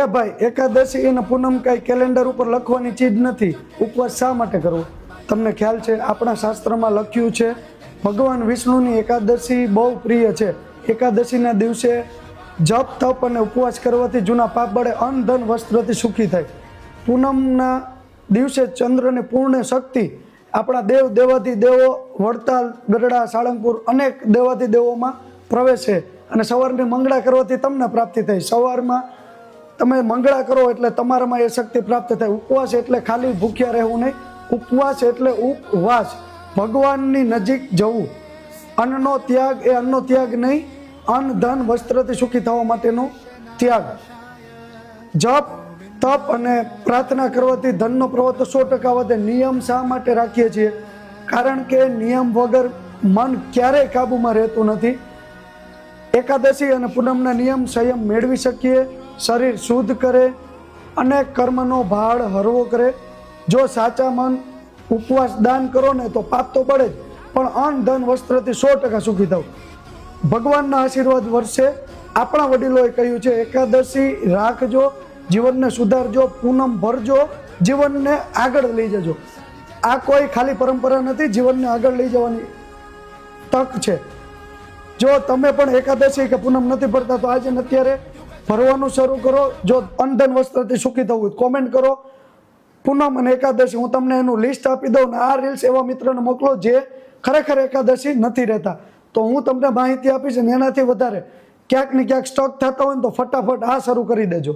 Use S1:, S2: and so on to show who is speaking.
S1: ભાઈ એકાદશી અને પૂનમ કઈ કેલેન્ડર ઉપર લખવાની ચીજ નથી. ઉપવાસ શા માટે કરવો તમને ખ્યાલ છે? આપણા શાસ્ત્રમાં લખ્યું છે ભગવાન વિષ્ણુની એકાદશી બહુ પ્રિય છે. એકાદશીના દિવસે જપ તપ અને ઉપવાસ કરવાથી જૂના પાપ બળે અન્ન ધન વસ્ત્રથી સુખી થાય. પૂનમના દિવસે ચંદ્રની પૂર્ણ શક્તિ આપણા દેવ દેવાથી દેવો વડતાલ ગરડા સાળંગપુર અનેક દેવાથી દેવોમાં પ્રવેશે અને સવારની મંગળા કરવાથી તમને પ્રાપ્તિ થાય. સવારમાં તમે મંગળા કરો એટલે તમારામાં એ શક્તિ પ્રાપ્ત થાય. ઉપવાસ એટલે ખાલી ભૂખ્યા રહેવું નહીં. ઉપવાસ એટલે ઉપવાસ, ભગવાનની નજીક જવું. અન્નનો ત્યાગ એ અન્નનો ત્યાગ નહીં, અન્ન ધન વસ્ત્રથી સુખી થવા માટેનો ત્યાગ. જપ તપ અને પ્રાર્થના કરવાથી ધનનો પ્રવાહ તો 100% વધે. નિયમ શા માટે રાખીએ છીએ? કારણ કે નિયમ વગર મન ક્યારેય કાબૂમાં રહેતું નથી. એકાદશી અને પૂનમના નિયમ સંયમ મેળવી શકીએ, શરીર શુદ્ધ કરે અને કર્મનો ભાર હળવો કરે. જો સાચા મન ઉપવાસ દાન કરો ને તો પાપ તો પડે જ, પણ અન્ન ધન વસ્ત્રથી 100% સુખી થાવ. ભગવાનના આશીર્વાદ વર્ષે. આપણા વડીલોએ કહ્યું છે એકાદશી રાખજો, જીવનને સુધારજો, પૂનમ ભરજો, જીવનને આગળ લઈ જજો. આ કોઈ ખાલી પરંપરા નથી, જીવનને આગળ લઈ જવાની તક છે. જો તમે પણ એકાદશી કે પૂનમ નથી ભરતા તો આજે ને અત્યારે ભરવાનું શરૂ કરો. જો અન્ન ધન વસ્ત્રથી સુખી થવું હોય કોમેન્ટ કરો પૂનમ અને એકાદશી, હું તમને એનું લિસ્ટ આપી દઉં. ને આ રીલ્સ એવા મિત્રોને મોકલો જે ખરેખર એકાદશી નથી રહેતા, તો હું તમને માહિતી આપીશ. અને એનાથી વધારે ક્યાંક ને ક્યાંક સ્ટક થતા હોય ને તો ફટાફટ આ શરૂ કરી દેજો.